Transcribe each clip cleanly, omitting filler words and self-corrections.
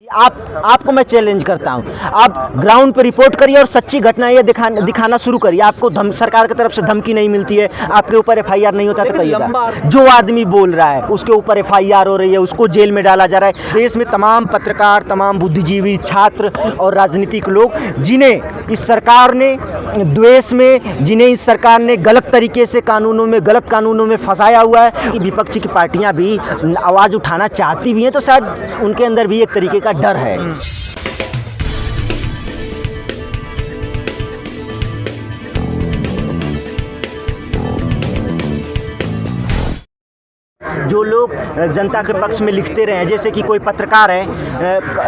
आपको मैं चैलेंज करता हूं, आप ग्राउंड पे रिपोर्ट करिए और सच्ची घटना ये दिखाना शुरू करिए। आपको सरकार की तरफ से धमकी नहीं मिलती है, आपके ऊपर एफआईआर नहीं होता तो कहिएगा। जो आदमी बोल रहा है उसके ऊपर एफआईआर हो रही है, उसको जेल में डाला जा रहा है। देश में तमाम पत्रकार, तमाम बुद्धिजीवी, छात्र और राजनीतिक लोग जिन्हें इस सरकार ने द्वेष में, जिन्हें इस सरकार ने गलत तरीके से गलत कानूनों में फंसाया हुआ है, कि विपक्षी की पार्टियां भी आवाज़ उठाना चाहती भी हैं तो शायद उनके अंदर भी एक तरीके का डर है। जो लोग जनता के पक्ष में लिखते रहे हैं, जैसे कि कोई पत्रकार है,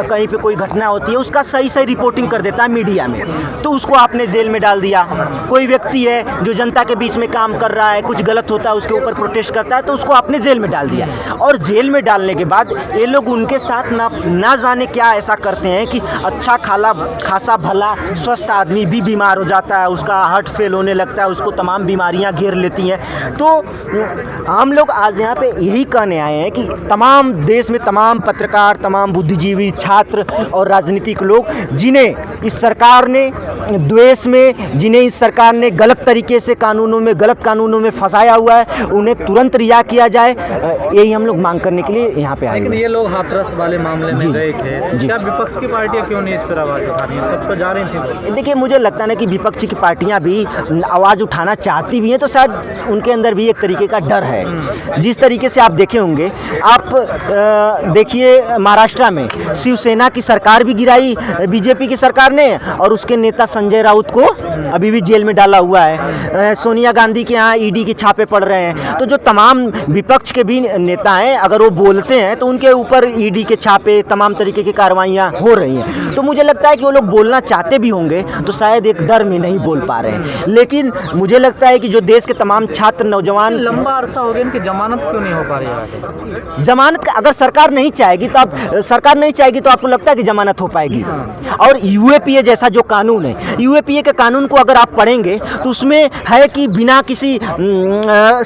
कहीं पे कोई घटना होती है उसका सही सही रिपोर्टिंग कर देता है मीडिया में, तो उसको आपने जेल में डाल दिया। कोई व्यक्ति है जो जनता के बीच में काम कर रहा है, कुछ गलत होता है उसके ऊपर प्रोटेस्ट करता है तो उसको आपने जेल में डाल दिया। और जेल में डालने के बाद ये लोग उनके साथ ना जाने क्या ऐसा करते हैं कि अच्छा खासा भला स्वस्थ आदमी भी बीमार हो जाता है, उसका हार्ट फेल होने लगता है, उसको तमाम बीमारियाँ घेर लेती हैं। तो हम लोग आज यहाँ पे यही कहने आए हैं कि तमाम देश में तमाम पत्रकार, तमाम बुद्धिजीवी, छात्र और राजनीतिक लोग जिन्हें इस सरकार ने द्वेष में, जिन्हें इस सरकार ने गलत तरीके से गलत कानूनों में फंसाया हुआ है, उन्हें तुरंत रिहा किया जाए, यही हम लोग मांग करने के लिए यहाँ पे आए। लेकिन ये लोग हाथरस वाले मामले में गए थे, क्या विपक्ष की पार्टियां क्यों नहीं इस पर आवाज़ उठा रही हैं? तब तो जा रही थी। देखिए, मुझे लगता है कि विपक्षी की पार्टियां भी आवाज़ उठाना चाहती भी हैं तो शायद उनके अंदर भी एक तरीके का डर है। जिस तरीके से आप देखे होंगे, आप देखिए महाराष्ट्र में शिवसेना की सरकार भी गिराई बीजेपी की सरकार ने, और उसके नेता संजय राउत को अभी भी जेल में डाला हुआ है। सोनिया गांधी के यहाँ ईडी के छापे पड़ रहे हैं। तो जो तमाम विपक्ष के भी नेता हैं, अगर वो बोलते हैं तो उनके ऊपर ईडी के छापे, तमाम तरीके की कार्रवाइयाँ हो रही हैं। तो मुझे लगता है कि वो लोग बोलना चाहते भी होंगे तो शायद एक डर में नहीं बोल पा रहे हैं। लेकिन मुझे लगता है कि जो देश के तमाम छात्र, नौजवान, लंबा अरसा हो गया, इनकी जमानत क्यों नहीं हो पा रही है? जमानत अगर सरकार नहीं चाहेगी तो आपको लगता है कि जमानत हो पाएगी? और यूएपीए जैसा जो कानून है, यूएपीए के कानून को अगर आप पढ़ेंगे तो उसमें है कि बिना किसी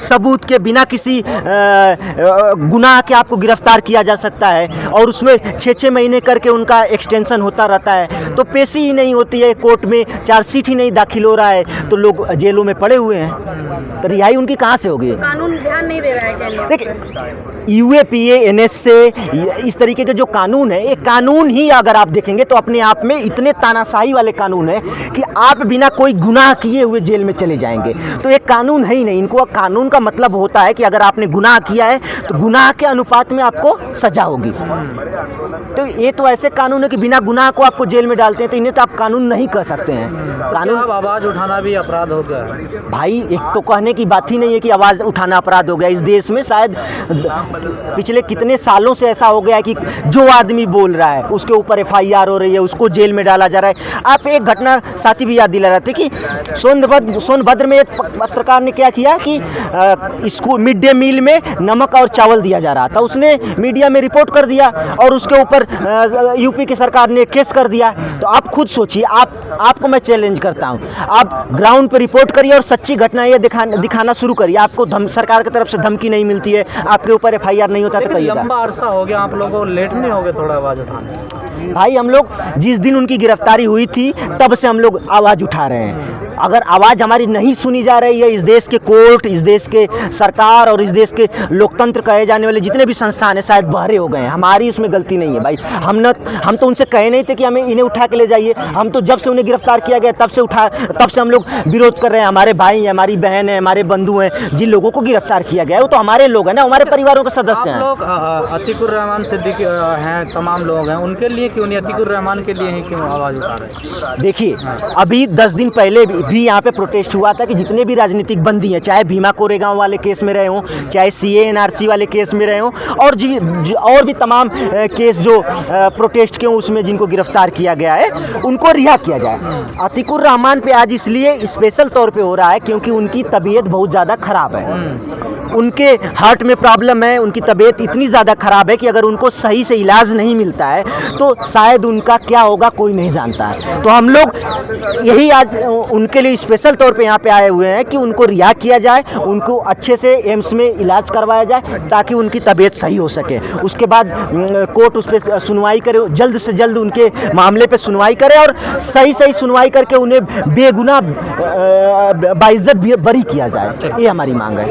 सबूत के, बिना किसी गुनाह के आपको गिरफ्तार किया जा सकता है, और उसमें 6-6 महीने करके उनका एक्सटेंशन होता रहता है। तो पेशी ही नहीं होती है कोर्ट में, चार्जशीट ही नहीं दाखिल हो रहा है तो लोग जेलों में पड़े हुए हैं। तो रिहाई उनकी कहाँ से होगी? कानून ध्यान नहीं दे रहा है। देखिए, यूएपीए, एनएसए, इस तरीके के जो कानून है, एक कानून ही अगर आप देखेंगे तो अपने आप में इतने तानाशाही वाले कानून है कि आप बिना कोई गुनाह किए हुए जेल में चले जाएंगे। तो एक कानून है ही नहीं। इनको कानून का मतलब होता है कि अगर आपने गुनाह किया है तो गुनाह के अनुपात में आपको सजा होगी। तो ये तो ऐसे कानून है कि बिना गुनाह को आपको जेल में डालते हैं, तो इन्हें तो आप कानून नहीं कह सकते हैं। कानून आवाज़ उठाना भी अपराध हो गया है भाई। एक तो कहने की बात ही नहीं है कि आवाज़ उठाना अपराध हो गया। इस देश में शायद पिछले कितने सालों से ऐसा हो गया है कि जो आदमी बोल रहा है उसके ऊपर एफआईआर हो रही है, उसको जेल में डाला जा रहा है। आप एक घटना साथी भी याद दिला रहे थे कि सोनभद्र में एक पत्रकार ने क्या किया कि स्कूल मिड डे मील में नमक और चावल दिया जा रहा था, उसने मीडिया में रिपोर्ट कर दिया और उसके ऊपर यूपी की सरकार ने केस कर दिया। तो आप खुद सोचिए, आपको मैं चैलेंज करता हूं, आप ग्राउंड पे रिपोर्ट करिए और सच्ची घटना ये दिखाना शुरू करिए। आपको सरकार की तरफ से धमकी नहीं मिलती है, आपके ऊपर एफआईआर नहीं होता तो कहिएगा। लंबा अरसा हो गया, आप लोगों को लेट नहीं हो गया थोड़ा आवाज़ उठाने? भाई, हम लोग जिस दिन उनकी गिरफ्तारी हुई थी तब से हम लोग आवाज़ उठा रहे हैं। अगर आवाज़ हमारी नहीं सुनी जा रही है, इस देश के कोर्ट, इस देश के सरकार और इस देश के लोकतंत्र कहे जाने वाले जितने भी संस्थान हैं शायद बहरे हो गए हैं। हमारी इसमें गलती नहीं है भाई। हम तो उनसे कहे नहीं थे कि हमें इन्हें उठा के ले जाइए। हम तो जब से उन्हें गिरफ्तार किया गया तब से हम लोग विरोध कर रहे हैं। हमारे भाई हैं, हमारी बहन है, हमारे बंधु हैं, जिन लोगों को गिरफ्तार किया गया है वो तो हमारे लोग हैं ना, हमारे परिवारों के सदस्य हैं। लोग अतीकुर रहमान सिद्दीकी हैं, तमाम लोग हैं, उनके लिए क्यों नहीं, अतीकुर रहमान के लिए ही क्यों आवाज़ उठा रहे हैं? देखिए, अभी 10 दिन पहले भी यहाँ पे प्रोटेस्ट हुआ था कि जितने भी राजनीतिक बंदी हैं, चाहे भीमा कोरेगांव वाले केस में रहे हों, चाहे सीए एनआरसी वाले केस में रहे हों, और भी तमाम केस जो प्रोटेस्ट के उसमें जिनको गिरफ्तार किया गया है उनको रिहा किया जाए। अतीकुर रहमान पे आज इसलिए स्पेशल तौर पे हो रहा है क्योंकि उनकी तबीयत बहुत ज़्यादा ख़राब है। उनके हार्ट में प्रॉब्लम है, उनकी तबीयत इतनी ज़्यादा ख़राब है कि अगर उनको सही से इलाज नहीं मिलता है तो शायद उनका क्या होगा कोई नहीं जानता है। तो हम लोग यही आज उनके उनके लिए स्पेशल तौर पे यहाँ पे आए हुए हैं कि उनको रिहा किया जाए, उनको अच्छे से एम्स में इलाज करवाया जाए ताकि उनकी तबीयत सही हो सके। उसके बाद कोर्ट उस पर सुनवाई करे, जल्द से जल्द उनके मामले पे सुनवाई करे और सही सुनवाई करके उन्हें बेगुनाह बाइज्जत बरी किया जाए। ये हमारी मांग है।